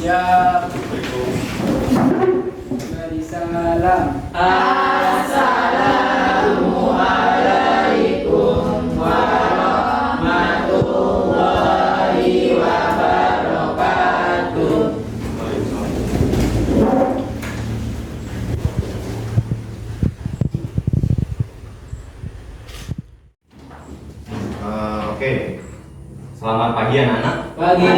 Siap. Beri salam. Assalamualaikum warahmatullahi wabarakatuh. Oke, selamat pagi anak-anak. Pagi.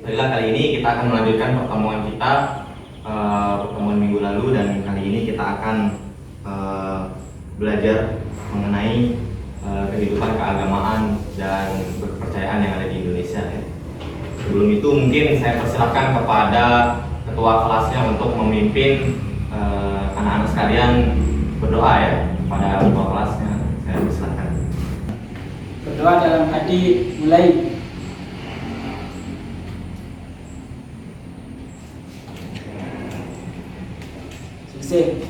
Baiklah, kali ini kita akan melanjutkan pertemuan kita pertemuan minggu lalu, dan kali ini kita akan belajar mengenai kehidupan keagamaan dan kepercayaan yang ada di Indonesia. Ya. Sebelum itu mungkin saya persilakan kepada ketua kelasnya untuk memimpin anak-anak sekalian berdoa ya kepada ketua kelasnya. Saya persilakan. Berdoa dalam hati, mulai. Sukses.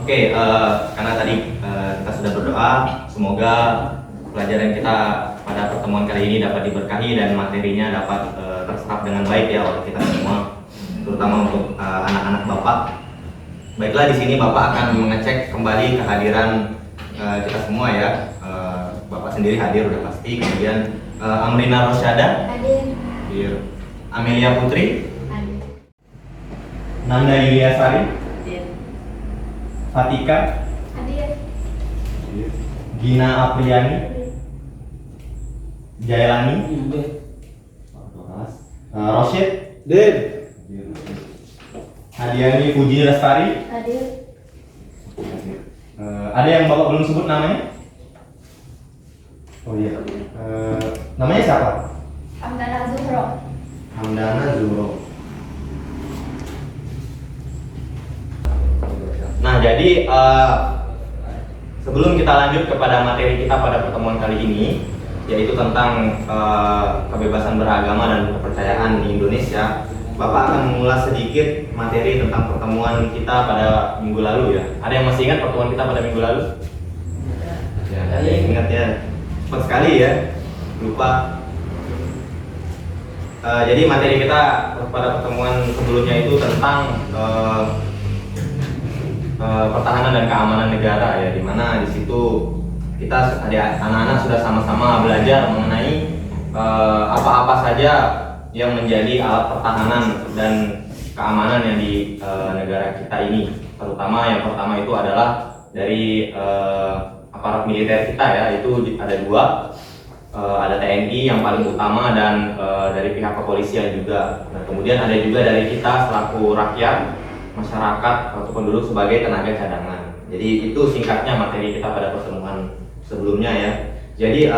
Oke, karena tadi kita sudah berdoa, semoga pelajaran kita pada pertemuan kali ini dapat diberkahi dan materinya dapat terserap dengan baik ya oleh kita semua, terutama untuk anak-anak Bapak. Baiklah, di sini Bapak akan mengecek kembali kehadiran kita semua ya. Bapak sendiri hadir udah pasti, kemudian Amrina Rosyada hadir, Amelia Putri hadir, Nanda Yuliasari hadir, Fatika hadir, Gina Apriani Jailani hadir, Rosyid hadir, Hadiani Puji Lestari hadir. Ada yang Bapak belum sebut namanya? Oh iya, namanya siapa? Hamdana Zuhro. Hamdana Zuhro. Nah, jadi sebelum kita lanjut kepada materi kita pada pertemuan kali ini, yaitu tentang kebebasan beragama dan kepercayaan di Indonesia, Bapak akan mengulas sedikit materi tentang pertemuan kita pada minggu lalu ya. Ada yang masih ingat pertemuan kita pada minggu lalu? Ya, ada yang ingat ya. Cepat sekali ya, lupa. Jadi materi kita pada pertemuan sebelumnya itu tentang pertahanan dan keamanan negara ya, dimana di situ kita anak-anak sudah sama-sama belajar mengenai apa-apa saja yang menjadi alat pertahanan dan keamanan yang di negara kita ini. Terutama yang pertama itu adalah dari aparat militer kita ya, itu ada dua, ada TNI yang paling utama dan dari pihak kepolisian juga. Nah, kemudian ada juga dari kita selaku rakyat, masyarakat atau penduduk sebagai tenaga cadangan. Jadi itu singkatnya materi kita pada pertemuan sebelumnya ya. Jadi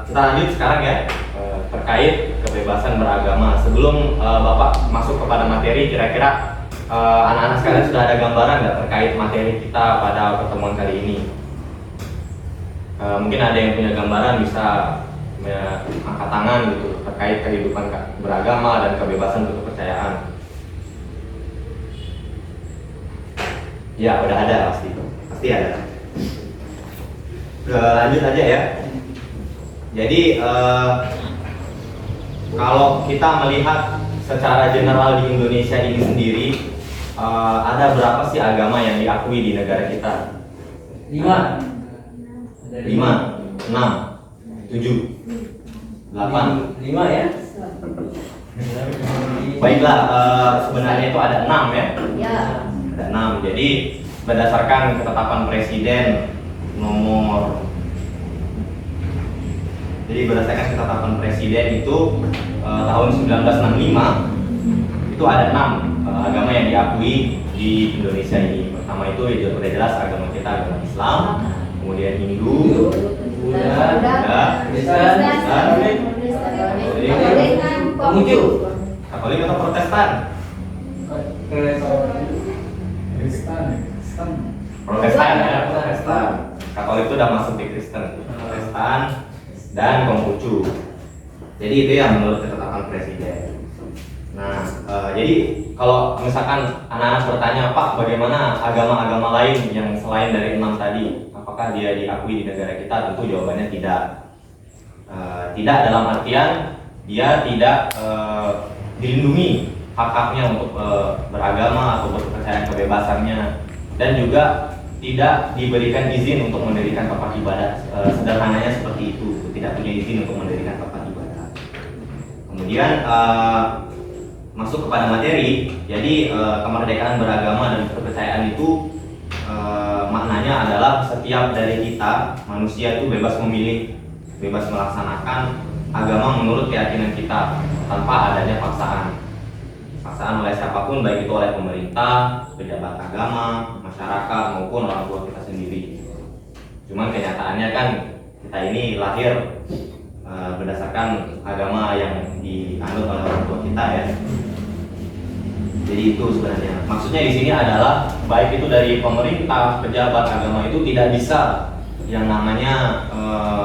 kita lanjut sekarang ya terkait kebebasan beragama. Sebelum Bapak masuk kepada materi, kira-kira anak-anak sekalian sudah ada gambaran nggak terkait materi kita pada pertemuan kali ini? Mungkin ada yang punya gambaran, bisa angkat tangan gitu terkait kehidupan beragama dan kebebasan berkepercayaan. Ya, udah ada pasti ada. Lanjut aja ya. Jadi kalau kita melihat secara general di Indonesia ini sendiri, ada berapa sih agama yang diakui di negara kita? 5, 5, 6, 7, 8. 5 ya. Baiklah, sebenarnya itu ada 6 ya. Ya. Ada 6. Jadi berdasarkan ketetapan presiden nomor itu tahun 1965, itu ada 6 agama yang diakui di Indonesia ini. Pertama itu udah jelas agama kita, agama Islam, kemudian Hindu, Buddha, Kristen, Katolik atau Protestan? Protestan ya, Protestan. Katolik itu udah masuk di Kristen, Protestan dan Konghucu. Jadi itu yang menurut ketetapan presiden. Nah, jadi kalau misalkan anak-anak bertanya, Pak, bagaimana agama-agama lain yang selain dari 6 tadi, apakah dia diakui di negara kita? Tentu jawabannya tidak. Tidak dalam artian dia tidak dilindungi hak-haknya untuk beragama atau berkepercayaan kebebasannya, dan juga tidak diberikan izin untuk mendirikan tempat ibadah. Sederhananya seperti itu, tidak punya izin untuk mendirikan tempat ibadah. Kemudian masuk kepada materi. Jadi kemerdekaan beragama dan kepercayaan itu maknanya adalah setiap dari kita manusia itu bebas memilih, bebas melaksanakan agama menurut keyakinan kita tanpa adanya paksaan oleh siapapun, baik itu oleh pemerintah, pejabat agama, masyarakat, maupun orang tua kita sendiri. Cuman kenyataannya kan kita ini lahir berdasarkan agama yang dianut oleh orang tua kita ya. Jadi itu sebenarnya maksudnya di sini adalah baik itu dari pemerintah, pejabat agama itu tidak bisa yang namanya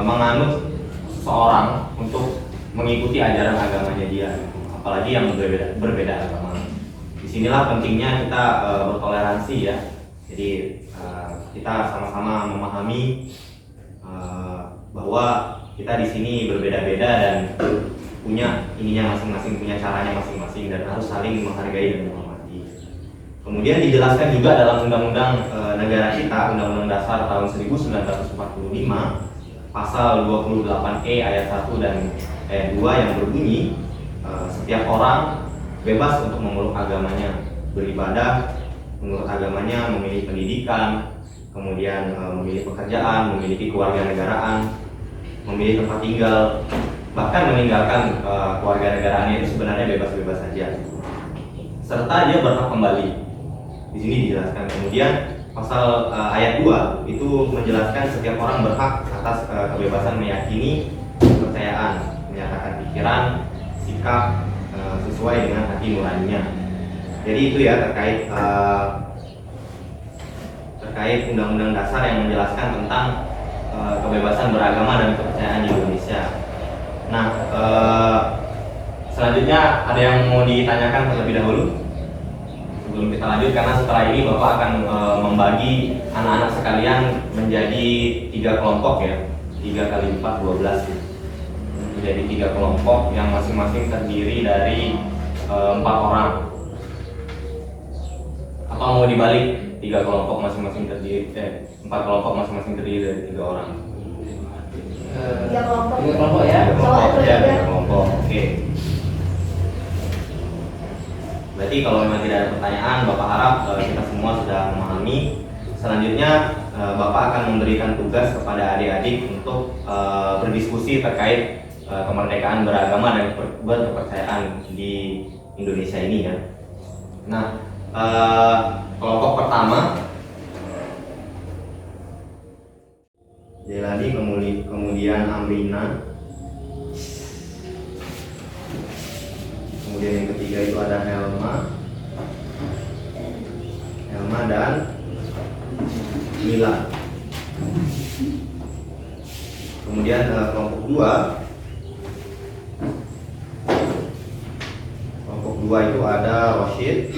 menganut seseorang untuk mengikuti ajaran agamanya dia, apalagi yang berbeda agama. Disinilah pentingnya kita bertoleransi ya. Jadi kita sama-sama memahami bahwa kita di sini berbeda-beda dan punya ininya masing-masing, punya caranya masing-masing, dan harus saling menghargai dan menghormati. Kemudian dijelaskan juga dalam Undang-Undang Negara kita, Undang-Undang Dasar tahun 1945, pasal 28E ayat 1 dan ayat 2 yang berbunyi setiap orang bebas untuk memeluk agamanya, beribadah menurut agamanya, memilih pendidikan, kemudian memilih pekerjaan, memiliki kewarganegaraan, memilih tempat tinggal, bahkan meninggalkan kewarganegaraannya itu sebenarnya bebas-bebas saja, serta dia berhak kembali. Di sini dijelaskan. Kemudian pasal ayat 2 itu menjelaskan setiap orang berhak atas kebebasan meyakini kepercayaan, menyatakan pikiran, sikap sesuai dengan hati nuraninya. Jadi itu ya terkait Undang-Undang Dasar yang menjelaskan tentang kebebasan beragama dan kepercayaan di Indonesia. Nah, selanjutnya ada yang mau ditanyakan terlebih dahulu sebelum kita lanjut, karena setelah ini Bapak akan membagi anak-anak sekalian menjadi 3 kelompok ya, 3 kali 4 12 ya. Menjadi 3 kelompok yang masing-masing terdiri dari 4 orang. Apa mau dibalik, 3 kelompok masing-masing terdiri 4 kelompok masing-masing terdiri dari 3 orang? 3 kelompok. 3 kelompok ya. 3 kelompok ya, 3 kelompok. Oke. Berarti kalau memang tidak ada pertanyaan, Bapak harap kita semua sudah memahami. Selanjutnya Bapak akan memberikan tugas kepada adik-adik untuk berdiskusi terkait kemerdekaan beragama dan berkepercayaan di Indonesia ini ya. Nah, kelompok pertama Jelani, kemudian Amrina, kemudian yang ketiga itu ada Helma dan Mila. Kemudian kelompok 2 itu ada Rosyid,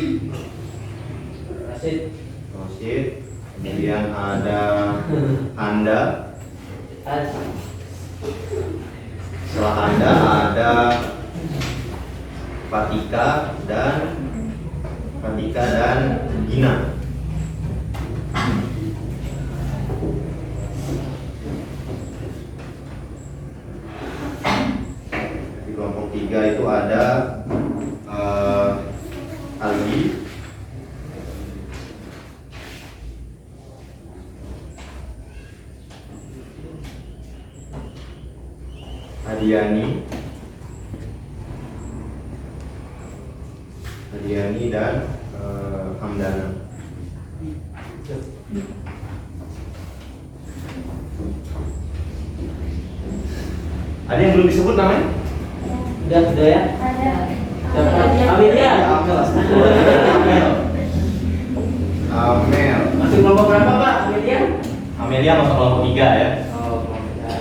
kemudian ada Anda. Setelah Anda ada Fatika dan Gina. Di kelompok 3 itu ada Aldi, Adiani dan Hamdana. Ada yang belum disebut namanya? Sudah ya. Ada. Amelia. Amel. Masih kelompok berapa Pak? Amelia masuk kelompok 3 ya. Oh, kelompok 3 ya.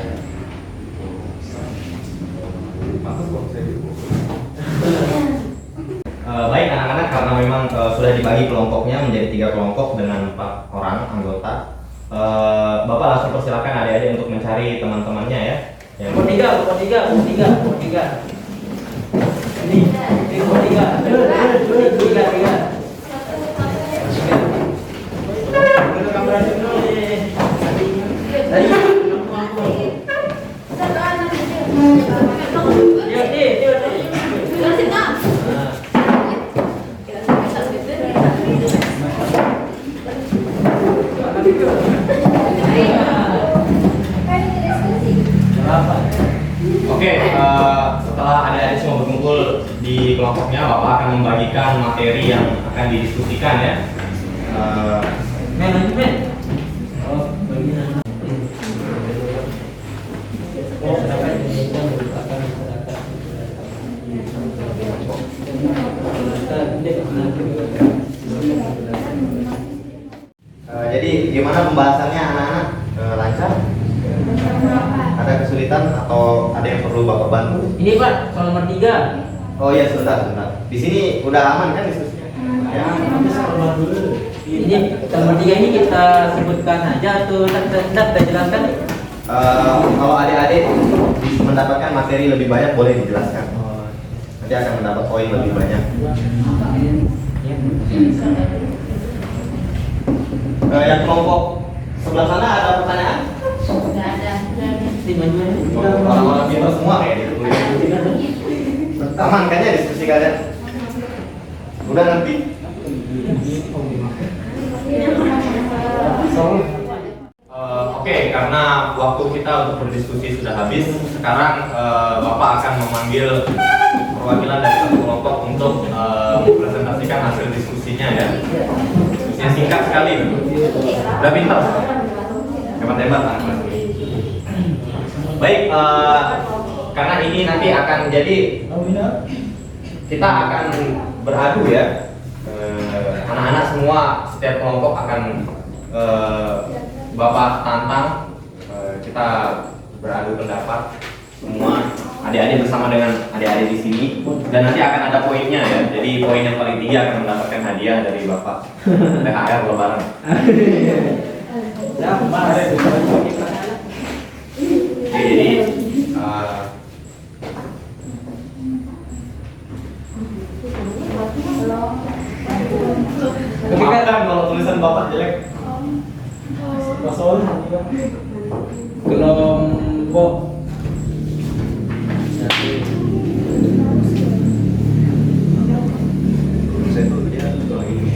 Baik anak-anak, karena memang sudah dibagi kelompoknya menjadi 3 kelompok dengan 4 orang anggota. Bapak langsung persilakan adik-adik untuk mencari teman-temannya ya. Kelompok 3. Oke, setelah adik-adik semua berkumpul di kelompoknya, Bapak akan membagikan materi yang akan didiskusikan ya. Jadi gimana pembahasannya anak-anak? Lancar? Ada kesulitan atau ada yang perlu Bapak bantu? Ini Pak, soal nomor 3. Oh iya, sebentar. Di sini udah aman kan diskusinya? Ya. Ini nomor 3 ini kita sebutkan aja atau tidak kita jelaskan? Kalau adik-adik mendapatkan materi lebih banyak boleh dijelaskan. Nanti akan mendapat poin lebih banyak. Yang kelompok sebelah sana ada pertanyaan? Orang-orang pintar semua kayak gitu. Aman kan ya diskusi kalian? Udah ngerti? Oke, karena waktu kita untuk berdiskusi sudah habis, sekarang Bapak akan memanggil perwakilan dari satu kelompok untuk mempresentasikan hasil diskusinya ya. Diskusinya singkat sekali. Udah pintar? Hebat-hebat anak-anak. Baik, karena ini nanti akan jadi kita akan beradu ya. Anak-anak semua setiap kelompok akan Bapak tantang, kita beradu pendapat semua adik-adik bersama dengan adik-adik di sini, dan nanti akan ada poinnya ya. Jadi poin yang paling tinggi akan mendapatkan hadiah dari Bapak. THR lebaran. Jadi maafkan kalau tulisan Bapak jelek. Kelompok Saya dulu ya, kalau ini.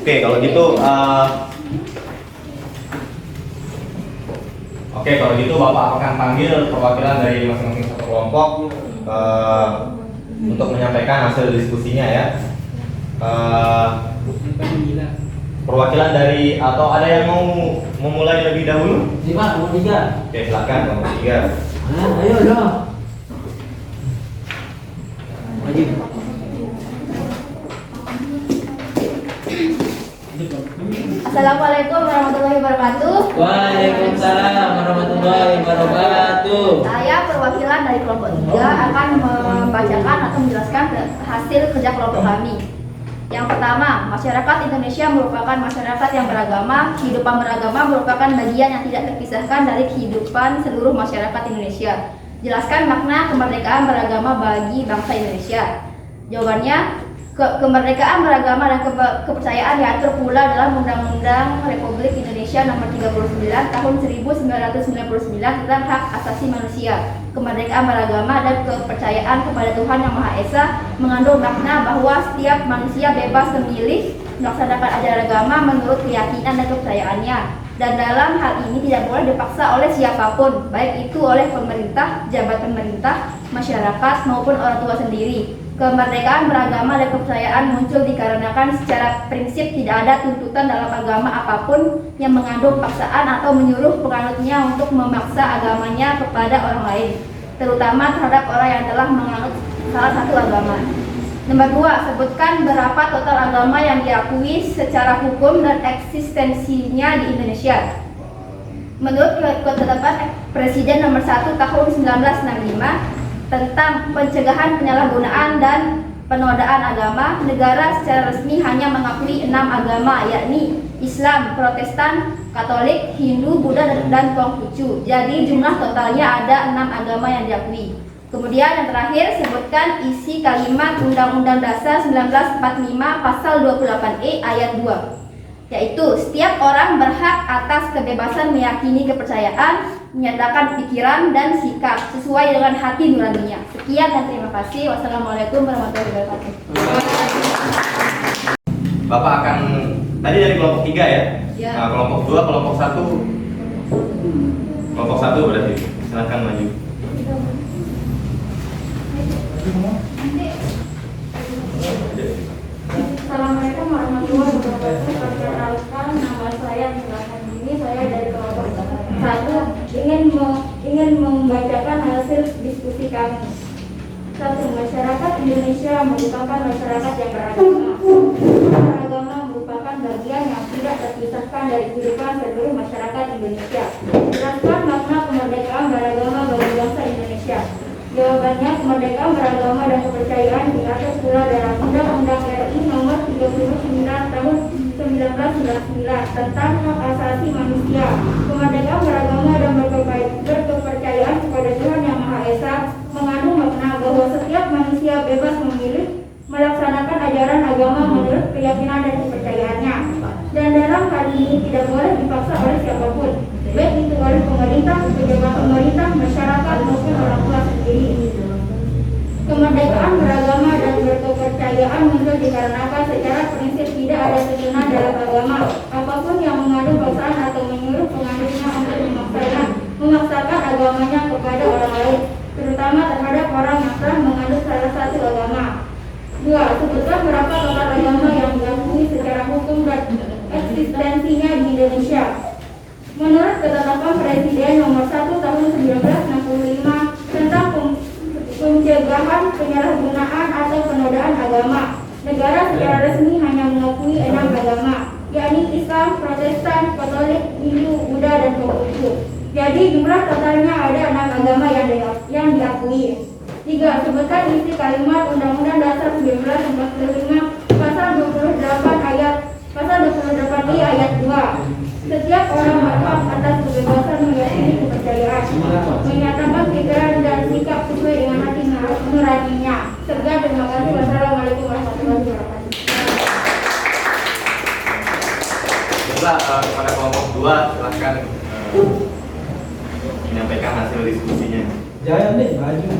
Oke, kalau gitu kalau gitu Bapak akan panggil perwakilan dari masing-masing satu kelompok untuk menyampaikan hasil diskusinya ya. Perwakilan dari atau ada yang mau memulai lebih dahulu? Pak, nomor 3. Oke, silakan nomor 3. Ayo dong. Wajib. Assalamualaikum warahmatullahi wabarakatuh. Waalaikumsalam warahmatullahi wabarakatuh. Saya perwakilan dari kelompok 3 akan membacakan atau menjelaskan hasil kerja kelompok kami. Yang pertama, masyarakat Indonesia merupakan masyarakat yang beragama. Kehidupan beragama merupakan bagian yang tidak terpisahkan dari kehidupan seluruh masyarakat Indonesia. Jelaskan makna kemerdekaan beragama bagi bangsa Indonesia. Jawabannya, kemerdekaan beragama dan kepercayaan diatur pula dalam Undang-Undang Republik Indonesia Nomor 39 Tahun 1999 tentang Hak Asasi Manusia. Kemerdekaan beragama dan kepercayaan kepada Tuhan Yang Maha Esa mengandung makna bahwa setiap manusia bebas memilih melaksanakan ajaran agama menurut keyakinan dan kepercayaannya. Dan dalam hal ini tidak boleh dipaksa oleh siapapun, baik itu oleh pemerintah, jabat pemerintah, masyarakat maupun orang tua sendiri. Kemerdekaan beragama dan kepercayaan muncul dikarenakan secara prinsip tidak ada tuntutan dalam agama apapun yang mengandung paksaan atau menyuruh penganutnya untuk memaksa agamanya kepada orang lain, terutama terhadap orang yang telah menganut salah satu agama. Nomor 2, sebutkan berapa total agama yang diakui secara hukum dan eksistensinya di Indonesia. Menurut ketetapan Presiden nomor 1 tahun 1965 tentang pencegahan penyalahgunaan dan penodaan agama, negara secara resmi hanya mengakui 6 agama, yakni Islam, Protestan, Katolik, Hindu, Buddha, dan Konghucu. Jadi jumlah totalnya ada 6 agama yang diakui. Kemudian yang terakhir, sebutkan isi kalimat Undang-Undang Dasar 1945 Pasal 28E ayat 2, yaitu setiap orang berhak atas kebebasan meyakini kepercayaan, menyatakan pikiran dan sikap sesuai dengan hati nuraninya. Sekian dan terima kasih. Wassalamualaikum warahmatullahi wabarakatuh. Bapak akan tadi dari kelompok 3 ya? Ya. Nah, kelompok 2, kelompok 1. Kelompok 1 berarti. Silakan maju. Assalamualaikum warahmatullahi wabarakatuh. Perkenalkan, nama saya Milakan Dini. Saya dari kelompok 1 ingin membacakan hasil diskusi kami. 1. Masyarakat Indonesia merupakan masyarakat yang beragama. Beragama merupakan bagian yang tidak terpisahkan dari kehidupan seluruh masyarakat Indonesia. Jelaskan makna kemerdekaan beragama bagi bangsa Indonesia. Jawabannya, kemerdekaan beragama dan kepercayaan diatur pula dalam Undang-Undang RI Nomor 39 Tahun 1999 tentang Hak Asasi Manusia. Kemerdekaan beragama dan berkepercayaan kepada Tuhan Yang Maha Esa mengandung makna bahwa setiap manusia bebas memilih melaksanakan ajaran agama menurut keyakinan dan kepercayaannya. Dan dalam hal ini tidak boleh dipaksa oleh siapapun, baik itu oleh pemerintah, pejabat pemerintah, masyarakat maupun orang tua sendiri. Kemerdekaan beragama dan berkepercayaan muncul dikarenakan secara prinsip tidak ada tuntunan dalam agama apapun yang mengandung paksaan atau menyuruh penganutnya untuk memaksakan agamanya kepada orang lain, terutama terhadap orang yang telah menganut salah satu agama. 2. Sebutkan berapa total agama yang diakui secara hukum dan eksistensinya di Indonesia. Menurut ketetapan Presiden nomor 1 tahun 1965 tentang pencegahan penyalahgunaan atau penodaan agama, negara secara resmi hanya mengakui 6 agama, yakni Islam, Protestan, Katolik, Hindu, Buddha, dan Konghucu. Jadi jumlah totalnya ada 6 agama yang diakui. 3. Sebutkan isi kalimat Undang-Undang Dasar 1945 Pasal 28I ayat 2. Setiap orang berhak atas kebebasan meyakini kepercayaan, menyatakan pikiran dan sikap sesuai dengan hati nuraninya. Sekian, terima kasih. Wassalamualaikum warahmatullahi wabarakatuh. Kepada kelompok 2 silakan menyampaikan hasil diskusinya. Jangan deh, maju.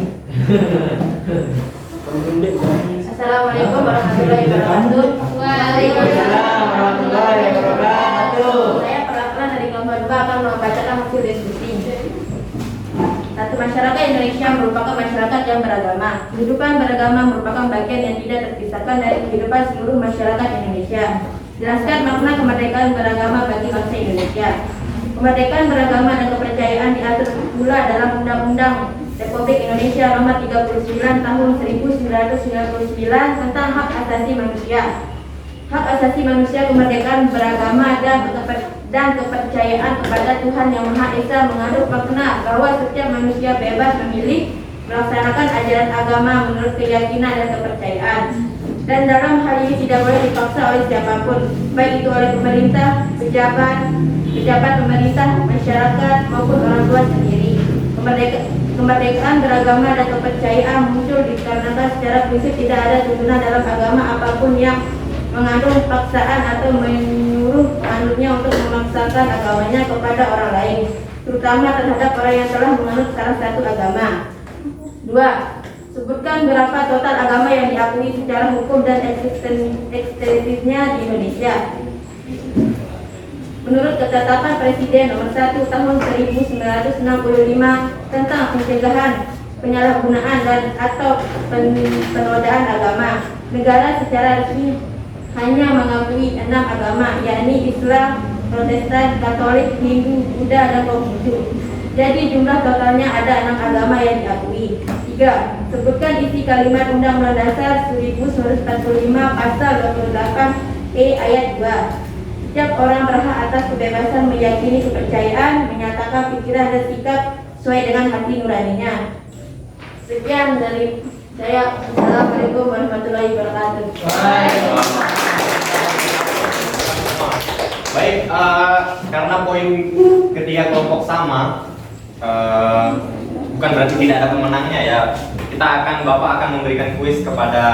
Assalamualaikum warahmatullahi wabarakatuh. Waalaikumsalam warahmatullahi wabarakatuh. Saya perwakilan dari kelompok 2 akan membacakan hasil diskusi. 1. Masyarakat Indonesia merupakan masyarakat yang beragama. Kehidupan beragama merupakan bagian yang tidak terpisahkan dari kehidupan seluruh masyarakat Indonesia. Jelaskan makna kemerdekaan beragama bagi bangsa Indonesia. Kemerdekaan beragama dan kepercayaan diatur pula dalam Undang-Undang Republik Indonesia Nomor 39 Tahun 1999 tentang Hak Asasi Manusia. Hak asasi manusia, kemerdekaan beragama dan kepercayaan kepada Tuhan Yang Maha Esa mengandung makna bahwa setiap manusia bebas memilih melaksanakan ajaran agama menurut keyakinan dan kepercayaan. Dan dalam hal ini tidak boleh dipaksa oleh siapapun, baik itu oleh pemerintah, pejabat pemerintah, masyarakat maupun orang tua sendiri. Kemerdekaan beragama dan kepercayaan muncul dikarenakan secara prinsip tidak ada tuntunan dalam agama apapun yang mengandung paksaan atau menyuruh penganutnya untuk memaksakan agamanya kepada orang lain, terutama terhadap orang yang telah menganut salah satu agama. 2. Sebutkan berapa total agama yang diakui secara hukum dan eksistensinya di Indonesia. Menurut ketetapan Presiden nomor 1 tahun 1965 tentang pencegahan penyalahgunaan dan atau penodaan agama, negara secara resmi hanya mengakui 6 agama, yakni Islam, Protestan, Katolik, Hindu, Buddha, dan Konghucu. Jadi jumlah totalnya ada 6 agama yang diakui. 3. 3. Sebutkan isi kalimat Undang-Undang Dasar 1945 Pasal 28 ayat 2. Setiap orang berhak atas kebebasan meyakini kepercayaan, menyatakan pikiran dan sikap sesuai dengan hati nuraninya. Sekian dari saya. Assalamualaikum warahmatullahi wabarakatuh. Baik, karena poin ketiga kelompok sama, bukan berarti tidak ada pemenangnya ya. Bapak akan memberikan kuis kepada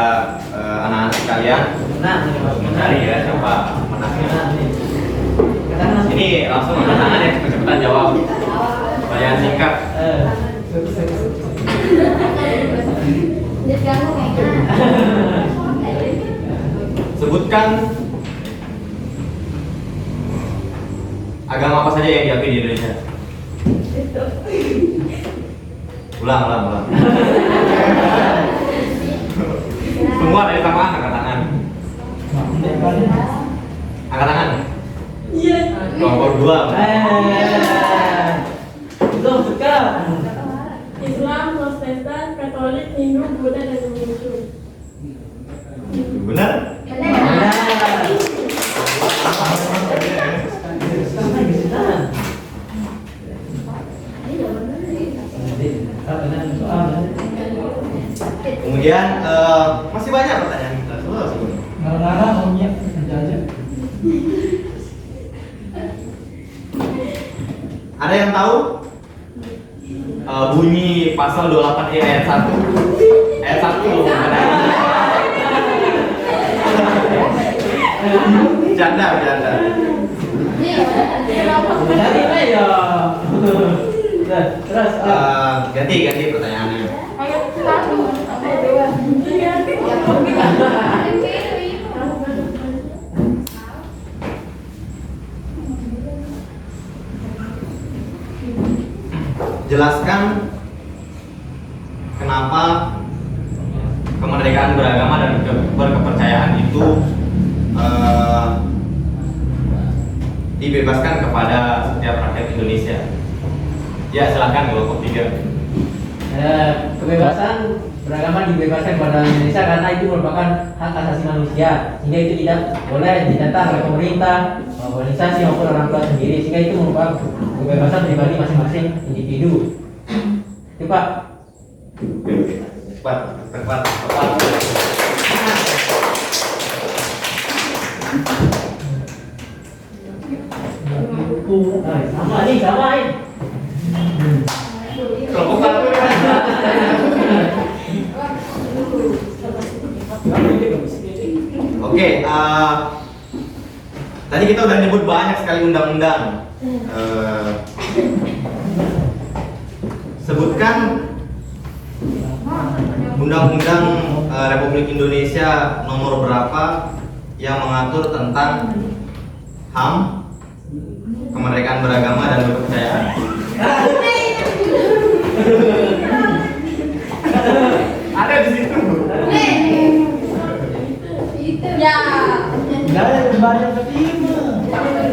anak-anak sekalian. Nah, Mencari ya siapa pemenangnya. Ini langsung angkat tangan ya, cepetan jawab. Pertanyaan singkat. Sebutkan agama apa saja yang diakui di Indonesia. Ulang. Semua dari tangan, angkat tangan. Angkat tangan. Iya. Kelompok 2. Belum suka. Islam, Protestan, Katolik, Hindu, Buddha, dan Hindu. Benar? Kemudian masih banyak pertanyaan kita. Ngarang-ngarang maunya aja. Ada yang tahu bunyi pasal 28 ayat 1? Ayat 1 loh. Bercanda. Jadi ya. Terus Ganti pertanyaannya. Ayat 1 sampai 2. Jelaskan kenapa kemerdekaan beragama dan berkepercayaan itu dibebaskan kepada setiap rakyat Indonesia. Ya, silakan kelompok 3. kebebasan beragama dibebaskan kepada Indonesia karena itu merupakan hak asasi manusia, sehingga itu tidak boleh ditentang oleh pemerintah, organisasi maupun orang tua sendiri, sehingga itu merupakan kebebasan pribadi masing-masing individu. Itu Pak. Cepat. Sama nih. Kelompok 1. Oke, tadi kita udah nyebut banyak sekali undang-undang. Sebutkan undang-undang Republik Indonesia nomor berapa yang mengatur tentang HAM, kemerdekaan beragama dan berkepercayaan. Ada di situ. Ya. Enggak ada banyak terima.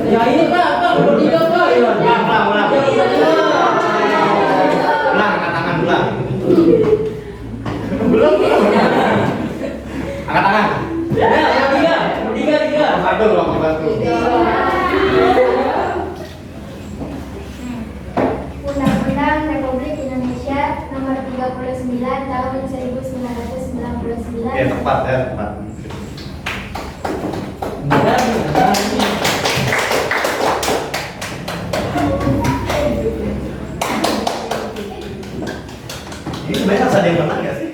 Ya ini Pak, nomor 3 Pak. Ulang. Ulang, angkat tangan ulang. Belum. Angkat tangan. Ya, yang 3. Satu. Undang-Undang Republik Indonesia Nomor 39 Tahun 1999. Ya, tepat. Ini sebenarnya harus ada yang menang nggak sih?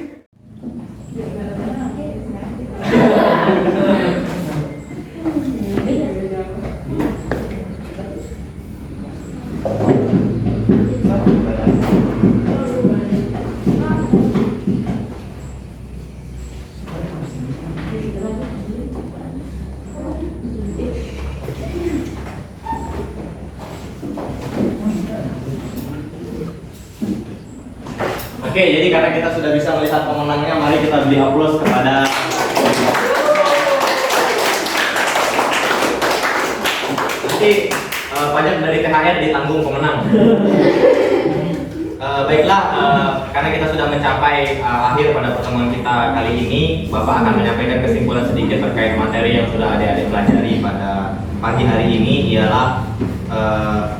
Oke, jadi karena kita sudah bisa melihat pemenangnya, mari kita beri aplaus kepada nanti pajak dari THR ditanggung pemenang. Baiklah, karena kita sudah mencapai akhir pada pertemuan kita kali ini, Bapak akan menyampaikan kesimpulan sedikit terkait materi yang sudah adik-adik pelajari pada pagi hari ini. Ialah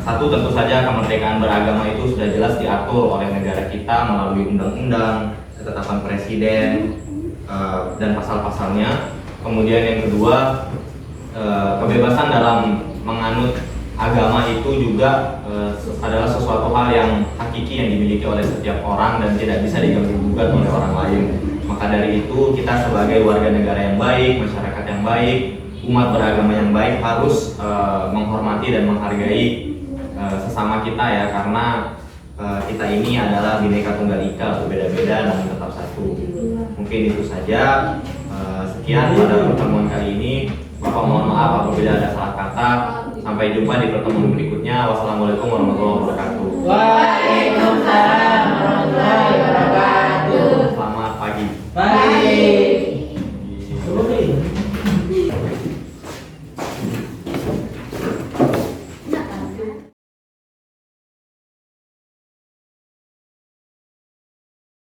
satu, tentu saja kemerdekaan beragama itu sudah jelas diatur oleh negara kita melalui undang-undang, ketetapan presiden, dan pasal-pasalnya. Kemudian yang kedua, kebebasan dalam menganut agama itu juga adalah sesuatu hal yang hakiki yang dimiliki oleh setiap orang dan tidak bisa diganggu-gugat oleh orang lain. Maka dari itu kita sebagai warga negara yang baik, masyarakat yang baik, umat beragama yang baik harus menghormati dan menghargai sesama kita ya, karena kita ini adalah Bhinneka Tunggal Ika, berbeda-beda namun tetap satu. Mungkin itu saja. Sekian pada pertemuan kali ini. Bapak mohon maaf apabila ada salah kata. Sampai jumpa di pertemuan berikutnya. Wassalamualaikum warahmatullahi wabarakatuh. Waalaikumsalam warahmatullahi wabarakatuh. Selamat pagi. Pagi.